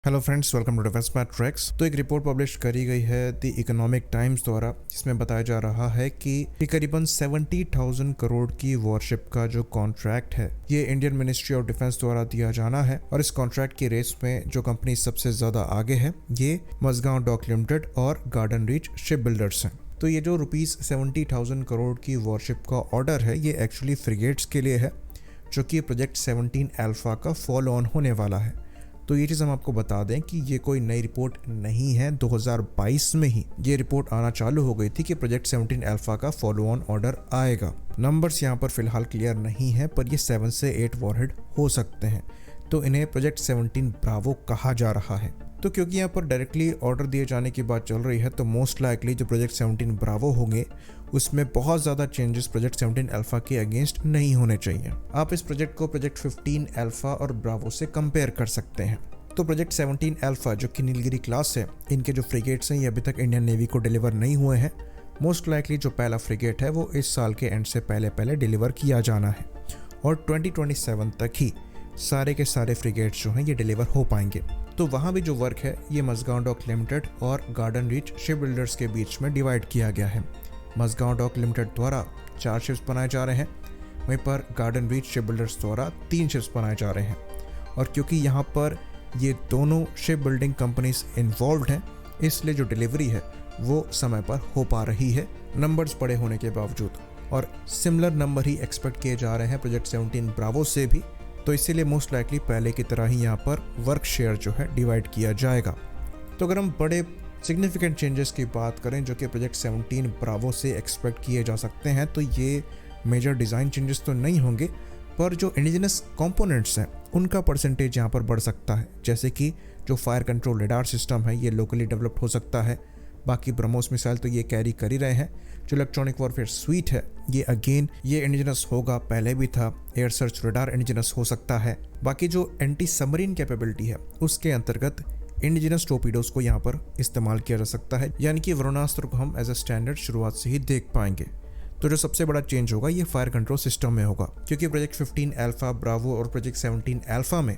Hello friends, welcome to defence matrix. तो एक report publish करी गई है द इकोनॉमिक टाइम्स द्वारा, जिसमें बताया जा रहा है कि करीबन 70,000 करोड़ की वॉरशिप का जो कॉन्ट्रैक्ट है ये इंडियन मिनिस्ट्री ऑफ डिफेंस द्वारा दिया जाना है। और इस कॉन्ट्रैक्ट की रेस में जो कंपनी सबसे ज्यादा आगे है ये मजगांव डॉक लिमिटेड और गार्डन रीच शिप बिल्डर्स हैं। तो ये जो रुपीज 70,000 करोड़ की वॉरशिप का ऑर्डर है ये एक्चुअली फ्रिगेट्स के लिए है, जो कि प्रोजेक्ट 17 अल्फा का फॉलो ऑन होने वाला है। तो ये चीज़ हम आपको बता दें कि ये कोई नई रिपोर्ट नहीं है। 2022 में ही ये रिपोर्ट आना चालू हो गई थी कि प्रोजेक्ट 17 अल्फा का फॉलो ऑन ऑर्डर आएगा। नंबर्स यहाँ पर फिलहाल क्लियर नहीं है, पर ये 7 से 8 वॉरहेड हो सकते हैं। तो इन्हें प्रोजेक्ट 17 ब्रावो कहा जा रहा है। तो क्योंकि यहाँ पर डायरेक्टली ऑर्डर दिए जाने की बात चल रही है, तो मोस्ट लाइकली जो प्रोजेक्ट 17 ब्रावो होंगे उसमें बहुत ज़्यादा चेंजेस प्रोजेक्ट 17 अल्फा के अगेंस्ट नहीं होने चाहिए। आप इस प्रोजेक्ट को प्रोजेक्ट 15 अल्फा और ब्रावो से कंपेयर कर सकते हैं। तो प्रोजेक्ट 17 अल्फा जो कि नीलगिरी क्लास है, इनके जो फ्रिगेट्स हैं ये अभी तक इंडियन नेवी को डिलीवर नहीं हुए हैं। मोस्ट लाइकली जो पहला फ्रिगेट है वो इस साल के एंड से पहले डिलीवर किया जाना है और 2027 तक ही सारे के सारे फ्रिगेट्स जो हैं ये डिलीवर हो पाएंगे। तो वहाँ भी जो वर्क है ये मजगांव डॉक लिमिटेड और गार्डन रीच शिप बिल्डर्स के बीच में डिवाइड किया गया है। मजगांव डॉक लिमिटेड द्वारा 4 शिप्स बनाए जा रहे हैं, वहीं पर गार्डन रीच शिप बिल्डर्स द्वारा 3 शिप्स बनाए जा रहे हैं। और क्योंकि यहाँ पर ये दोनों शिप बिल्डिंग कंपनीज इन्वॉल्व्ड हैं, इसलिए जो डिलीवरी है वो समय पर हो पा रही है नंबर्स बड़े होने के बावजूद। और सिमिलर नंबर ही एक्सपेक्ट किए जा रहे हैं प्रोजेक्ट 17 ब्रावो से भी। तो इसीलिए मोस्ट लाइकली पहले की तरह ही यहाँ पर वर्क शेयर जो है डिवाइड किया जाएगा। तो अगर हम बड़े सिग्निफिकेंट चेंजेस की बात करें जो कि प्रोजेक्ट 17 ब्रावो से एक्सपेक्ट किए जा सकते हैं, तो ये मेजर डिज़ाइन चेंजेस तो नहीं होंगे, पर जो इंडिजिनस कंपोनेंट्स हैं उनका परसेंटेज यहाँ पर बढ़ सकता है। जैसे कि जो फायर कंट्रोल रेडार सिस्टम है ये लोकली डेवलप्ड हो सकता है। बाकी ब्रह्मोस मिसाइल तो ये कैरी कर ही रहे हैं। जो इलेक्ट्रॉनिक वॉरफेयर स्वीट है ये अगेन ये इंडिजिनस होगा, पहले भी था। एयर सर्च रेडार इंडिजिनस हो सकता है। बाकी जो एंटी सबमरीन कैपेबिलिटी है उसके अंतर्गत इंडिजिनस टोपीडोज को यहाँ पर इस्तेमाल किया जा सकता है, यानी कि वरुणास्त्र को हम एज अ स्टैंडर्ड शुरुआत से ही देख पाएंगे। तो जो सबसे बड़ा चेंज होगा ये फायर कंट्रोल सिस्टम में होगा, क्योंकि प्रोजेक्ट 15 अल्फा ब्रावो और प्रोजेक्ट 17 अल्फा में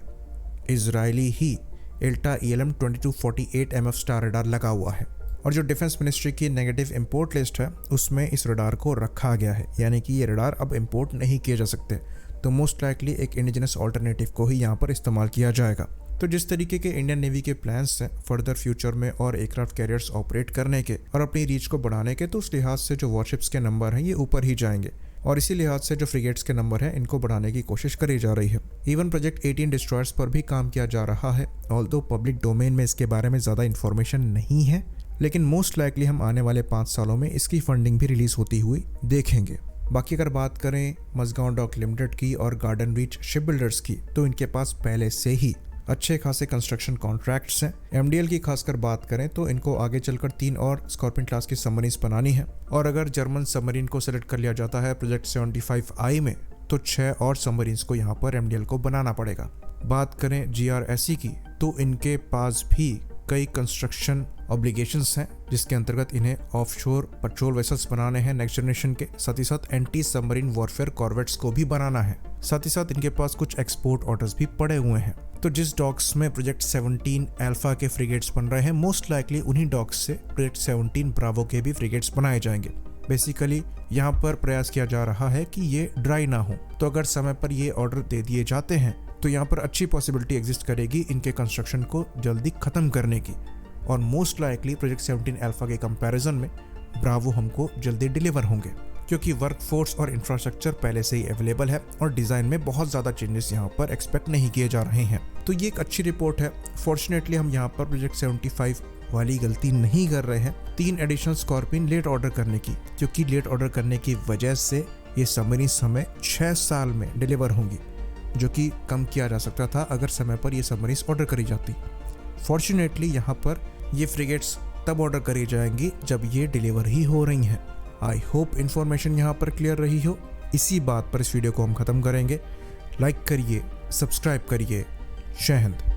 इजरायली ही Elta ELM 2248 MF star radar लगा हुआ है। और जो डिफेंस मिनिस्ट्री की नेगेटिव इंपोर्ट लिस्ट है उसमें इस रडार को रखा गया है, यानी कि ये रडार अब इंपोर्ट नहीं किए जा सकते। तो मोस्ट लाइकली एक इंडिजिनस ऑल्टरनेटिव को ही यहाँ पर इस्तेमाल किया जाएगा। तो जिस तरीके के इंडियन नेवी के प्लान्स हैं फर्दर फ्यूचर में और एयरक्राफ्ट कैरियर्स ऑपरेट करने के और अपनी रीच को बढ़ाने के, तो उस लिहाज से जो वॉरशिप्स के नंबर हैं ये ऊपर ही जाएंगे। और इसी लिहाज से जो फ्रिगेट्स के नंबर हैं इनको बढ़ाने की कोशिश करी जा रही है। इवन प्रोजेक्ट 18 डिस्ट्रॉयर्स पर भी काम किया जा रहा है। ऑल्दो पब्लिक डोमेन में इसके बारे में ज़्यादा इन्फॉर्मेशन नहीं है, लेकिन मोस्ट लाइकली हम आने वाले 5 सालों में इसकी फंडिंग भी रिलीज होती हुई देखेंगे। बाकी अगर बात करें मजगांव डॉक लिमिटेड की और गार्डन रीच शिप बिल्डर्स की, तो इनके पास पहले से ही अच्छे खासे कंस्ट्रक्शन कॉन्ट्रैक्ट्स हैं। MDL की खासकर बात करें तो इनको आगे चलकर 3 और स्कॉर्पियन क्लास की सबमरीन्स बनानी है। और अगर जर्मन सबमरीन को सेलेक्ट कर लिया जाता है प्रोजेक्ट 75I में, तो 6 और सबमरीन्स को यहाँ पर MDL को बनाना पड़ेगा। बात करें GRSE की, तो इनके पास भी कई कंस्ट्रक्शन ऑब्लिगेशंस हैं, जिसके अंतर्गत इन्हें ऑफशोर पेट्रोल वेसल्स बनाने हैं नेक्स्ट जनरेशन के, साथ ही साथ एंटी सबमरीन वॉरफेयर कॉर्वेट्स को भी बनाना है। साथ ही साथ इनके पास कुछ एक्सपोर्ट ऑर्डर्स भी पड़े हुए हैं। तो जिस डॉक्स में प्रोजेक्ट 17 अल्फा के फ्रिगेट्स बन रहे हैं, मोस्ट लाइकली उन्हीं डॉक्स से प्रोजेक्ट 17 ब्रावो के भी फ्रिगेट्स बनाए जाएंगे। बेसिकली यहाँ पर प्रयास किया जा रहा है कि ये ड्राई ना हो। तो अगर समय पर ये ऑर्डर दे दिए जाते हैं तो यहाँ पर अच्छी पॉसिबिलिटी एग्जिस्ट करेगी इनके कंस्ट्रक्शन को जल्दी खत्म करने की। और मोस्ट लाइकली प्रोजेक्ट 17 अल्फा के कंपैरिजन में ब्रावो हमको जल्दी डिलीवर होंगे, क्योंकि वर्कफोर्स और इंफ्रास्ट्रक्चर पहले से ही अवेलेबल है और डिज़ाइन में बहुत ज़्यादा चेंजेस यहाँ पर एक्सपेक्ट नहीं किए जा रहे हैं। तो ये एक अच्छी रिपोर्ट है। फॉर्चुनेटली हम यहाँ पर प्रोजेक्ट 75 वाली गलती नहीं कर रहे हैं 3 एडिशनल स्कॉर्पियन लेट ऑर्डर करने की, क्योंकि लेट ऑर्डर करने की वजह से ये सबमरीन्स हमें 6 साल में डिलीवर होंगी, जो कि कम किया जा सकता था अगर समय पर ये सबमरीन्स ऑर्डर करी जाती। फॉर्चुनेटली यहाँ पर ये फ्रिगेट्स तब ऑर्डर करी जाएंगी जब ये डिलीवर ही हो रही हैं। आई होप इन्फॉर्मेशन यहाँ पर क्लियर रही हो। इसी बात पर इस वीडियो को हम ख़त्म करेंगे। लाइक करिए, सब्सक्राइब करिए। जय हिंद।